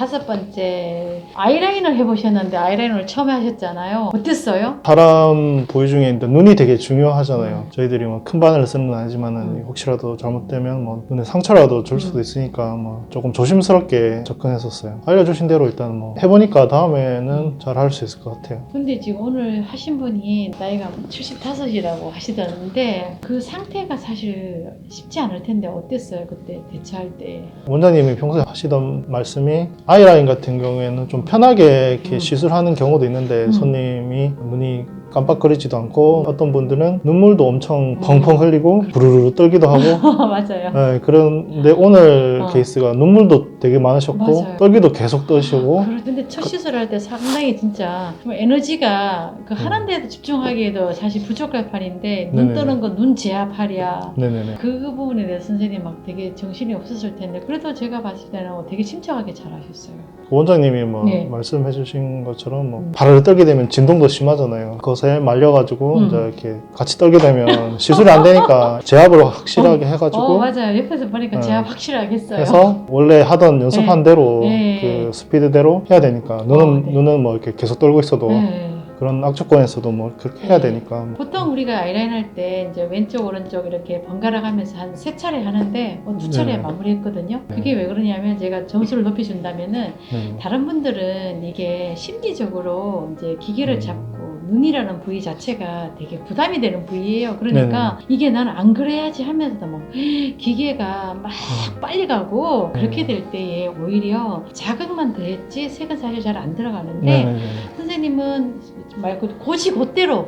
5번째, 아이라인을 해보셨는데 아이라인을 처음 하셨잖아요. 어땠어요? 사람 부위 중에 눈이 되게 중요하잖아요. 저희들이 뭐 큰 바늘을 쓰는 건 아니지만은 혹시라도 잘못되면 뭐 눈에 상처라도 줄 수도 있으니까 뭐 조금 조심스럽게 접근했었어요. 알려주신 대로 일단 뭐 해보니까 다음에는 잘 할 수 있을 것 같아요. 근데 지금 오늘 하신 분이 나이가 75이라고 하시던데 그 상태가 사실 쉽지 않을 텐데 어땠어요? 그때 대처할 때? 원장님이 평소에 하시던 말씀이 아이라인 같은 경우에는 좀 편하게 이렇게 시술하는 경우도 있는데 손님이 눈이 깜빡거리지도 않고 어떤 분들은 눈물도 엄청 펑펑 흘리고 부르르 떨기도 하고 맞아요. 네, 그런데 오늘 케이스가 눈물도 되게 많으셨고 맞아요. 떨기도 계속 떠시고 그런데 첫 시술할 때 상당히 진짜 좀 에너지가 그 하는 데도 집중하기에도 사실 부족할 판인데 눈 네네네. 뜨는 거 눈 제압하랴 네네네. 그 부분에 대해서 선생님 막 되게 정신이 없었을 텐데 그래도 제가 봤을 때는 되게 침착하게 잘 하셨어요. 원장님이 뭐 네. 말씀해 주신 것처럼 뭐 발을 떨게 되면 진동도 심하잖아요. 그것에 말려가지고 이제 이렇게 같이 떨게 되면 시술이 안 되니까 제압을 확실하게 해가지고 맞아요. 옆에서 보니까 제압 확실하게 했어요. 해서 원래 하던 연습한 대로 네. 그 스피드대로 해야 되니까 눈은 네. 눈은 뭐 이렇게 계속 떨고 있어도 네. 그런 악조건에서도 뭐 그렇게 해야 되니까 보통 우리가 아이라인 할 때 이제 왼쪽 오른쪽 이렇게 번갈아 가면서 한 3차례 하는데 2차례 네. 마무리했거든요. 그게 왜 그러냐면 제가 점수를 높여준다면은 다른 분들은 이게 심리적으로 이제 기계를 잡고 눈이라는 부위 자체가 되게 부담이 되는 부위예요. 그러니까 이게 나는 안 그래야지 하면서도 막 기계가 막 빨리 가고 그렇게 될 때에 오히려 자극만 더했지 색은 사실 잘 안 들어가는데 선생님은 말고 곧대로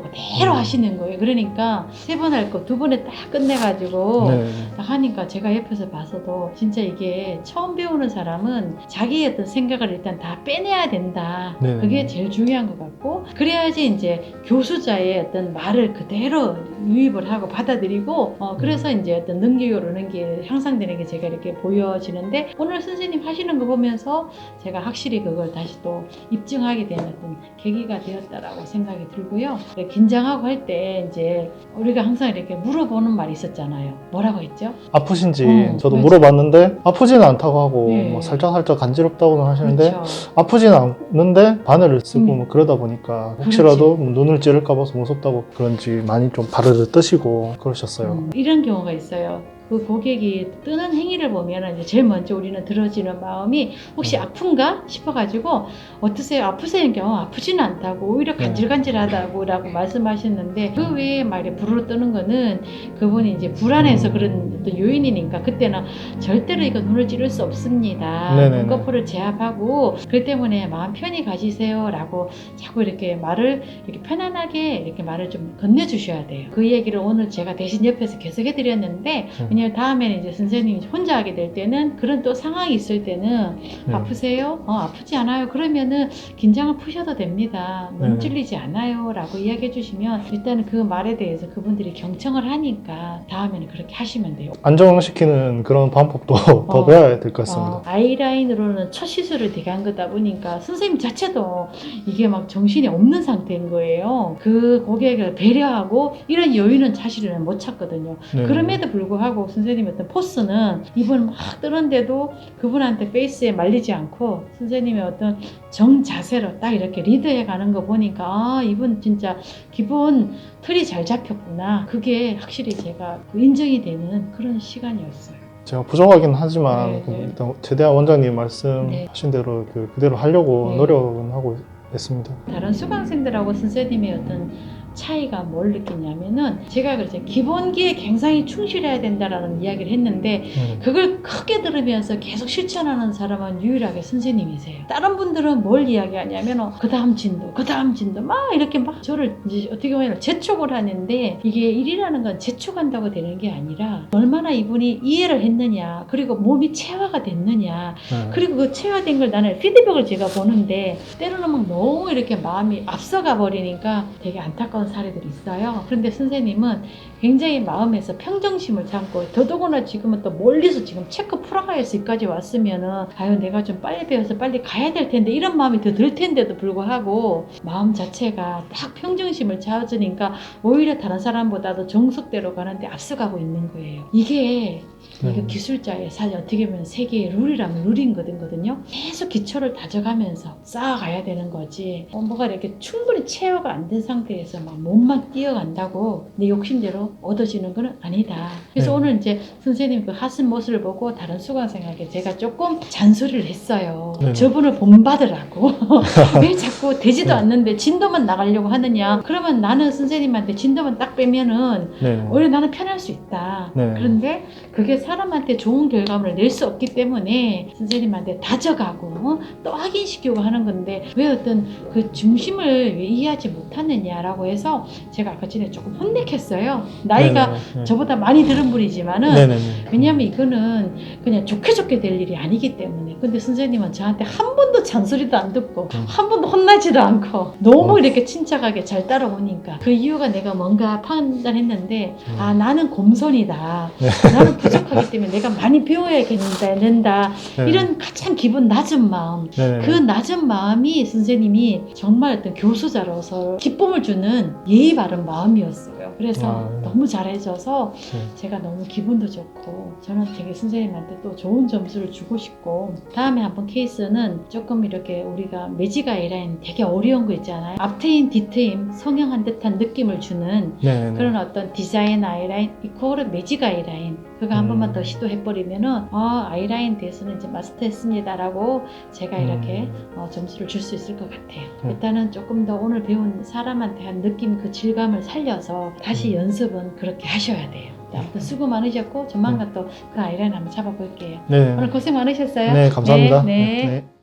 하시는 거예요. 그러니까 3번 할 거 2번에 딱 끝내가지고 딱 하니까 제가 옆에서 봐서도 진짜 이게 처음 배우는 사람은 자기의 어떤 생각을 일단 다 빼내야 된다. 그게 제일 중요한 것 같고 그래야지 이제 교수자의 어떤 말을 그대로 유입을 하고 받아들이고 그래서 이제 어떤 능력으로는 게 향상되는 게 제가 이렇게 보여지는데 오늘 선생님 하시는 거 보면서 제가 확실히 그걸 다시 또 입증하게 되는 어떤 계기가 되었다라고 생각이 들고요. 긴장하고 할 때 이제 우리가 항상 이렇게 물어보는 말이 있었잖아요. 뭐라고 했죠? 아프신지 저도 맞아. 물어봤는데 아프지는 않다고 하고 네. 뭐 살짝 간지럽다고는 하시는데 그렇죠. 아프지는 않는데 바늘을 쓰고 뭐 그러다 보니까 혹시라도 뭐 눈을 찌를까 봐서 무섭다고 그런지 많이 좀 바르르 뜨시고 그러셨어요. 이런 경우가 있어요. 그 고객이 뜨는 행위를 보면 이제 제일 먼저 우리는 들어지는 마음이 혹시 아픈가 싶어가지고 어떠세요? 아프세요? 아프지는 않다고 오히려 간질간질하다고 라고 말씀하셨는데 그 외에 말이 부르르 뜨는 거는 그분이 이제 불안해서 그런 어떤 요인이니까 그때는 절대로 이거 눈을 찌를 수 없습니다. 눈꺼풀을 제압하고 그렇기 때문에 마음 편히 가지세요 라고 자꾸 이렇게 말을 이렇게 편안하게 이렇게 말을 좀 건네주셔야 돼요. 그 얘기를 오늘 제가 대신 옆에서 계속 해드렸는데 왜냐면 다음에는 이제 선생님이 혼자 하게 될 때는 그런 또 상황이 있을 때는 아프세요? 아프지 않아요. 그러면은 긴장을 푸셔도 됩니다. 눈 찔리지 않아요. 라고 이야기해 주시면 일단은 그 말에 대해서 그분들이 경청을 하니까 다음에는 그렇게 하시면 돼요. 안정시키는 그런 방법도 더 배워야 될 것 같습니다. 아이라인으로는 첫 시술을 되게 한 거다 보니까 선생님 자체도 이게 막 정신이 없는 상태인 거예요. 그 고객을 배려하고 이런 여유는 사실은 못 찾거든요. 그럼에도 불구하고 선생님의 어떤 포스는 이분 막 뜨는데도 그분한테 페이스에 말리지 않고 선생님의 어떤 정자세로 딱 이렇게 리드해 가는 거 보니까 이분 진짜 기본 틀이 잘 잡혔구나. 그게 확실히 제가 인정이 되는 그런 시간이었어요. 제가 부족하긴 하지만 일단 최대한 원장님 말씀하신 대로 그대로 하려고 노력은 하고 있습니다. 다른 수강생들하고 선생님의 어떤 차이가 뭘 느끼냐면은 제가 그랬죠. 기본기에 굉장히 충실해야 된다라는 이야기를 했는데 그걸 크게 들으면서 계속 실천하는 사람은 유일하게 선생님이세요. 다른 분들은 뭘 이야기하냐면 그 다음 진도 막 이렇게 막 저를 이제 어떻게 보면 재촉을 하는데 이게 일이라는 건 재촉한다고 되는 게 아니라 얼마나 이분이 이해를 했느냐 그리고 몸이 체화가 됐느냐 그리고 그 체화된 걸 나는 피드백을 제가 보는데 때로는 막 너무 이렇게 마음이 앞서가 버리니까 되게 안타까운 사례들이 있어요. 그런데 선생님은 굉장히 마음에서 평정심을 참고 더더구나 지금은 또 멀리서 지금 체크 프로가이스까지 왔으면은 아유 내가 좀 빨리 배워서 빨리 가야 될 텐데 이런 마음이 더 들 텐데도 불구하고 마음 자체가 딱 평정심을 찾으니까 오히려 다른 사람보다도 정석대로 가는데 앞서가고 있는 거예요. 이게 이거 기술자의 사실 어떻게 보면 세계의 룰이라면 룰인 거거든요. 계속 기초를 다져가면서 쌓아가야 되는 거지. 뭐가 이렇게 충분히 체어가 안 된 상태에서 막 몸만 뛰어간다고 내 욕심대로 얻어지는 건 아니다. 그래서 네. 오늘 이제 선생님 그 하신 모습을 보고 다른 수강생에게 제가 조금 잔소리를 했어요. 네. 저분을 본받으라고. 왜 자꾸 되지도 네. 않는데 진도만 나가려고 하느냐. 그러면 나는 선생님한테 진도만 딱 빼면은 네. 오히려 나는 편할 수 있다. 네. 그런데 그게 사람한테 좋은 결과물을 낼 수 없기 때문에 선생님한테 다져가고 또 확인시키고 하는 건데 왜 어떤 그 중심을 왜 이해하지 못하느냐라고 해서 제가 아까 전에 조금 혼내켰어요. 나이가 네네. 네. 저보다 많이 들은 분이지만은 네네네. 왜냐면 이거는 그냥 좋게 될 일이 아니기 때문에. 근데 선생님은 저한테 한 번도 잔소리도 안 듣고 한 번도 혼나지도 않고 너무 이렇게 침착하게 잘 따라오니까 그 이유가 내가 뭔가 판단했는데 아 나는 곰손이다. 나는 부족하기 때문에 내가 많이 배워야겠는다. 네. 이런 가장 기분 낮은 마음. 네네. 그 낮은 마음이 선생님이 정말 어떤 교수자로서 기쁨을 주는 예의 바른 마음이었어요. 그래서 아, 네. 너무 잘해줘서 네. 제가 너무 기분도 좋고 저는 되게 선생님한테 또 좋은 점수를 주고 싶고 다음에 한번 케이스는 조금 이렇게 우리가 매직 아이라인 되게 어려운 거 있잖아요. 앞트임 뒤트임 성형한 듯한 느낌을 주는 네네네. 그런 어떤 디자인 아이라인 이코르 매직 아이라인 그거 한 번만 더 시도해버리면은 아이라인 대해서는 이제 마스터했습니다라고 제가 이렇게 점수를 줄 수 있을 것 같아요. 일단은 조금 더 오늘 배운 사람한테 한 느낌 그 질감을 살려서 다시 연습은 그렇게 하셔야 돼요. 아무튼 수고 많으셨고 조만간 또 그 아이라인 한번 잡아볼게요. 네. 오늘 고생 많으셨어요. 네, 감사합니다. 네. 네.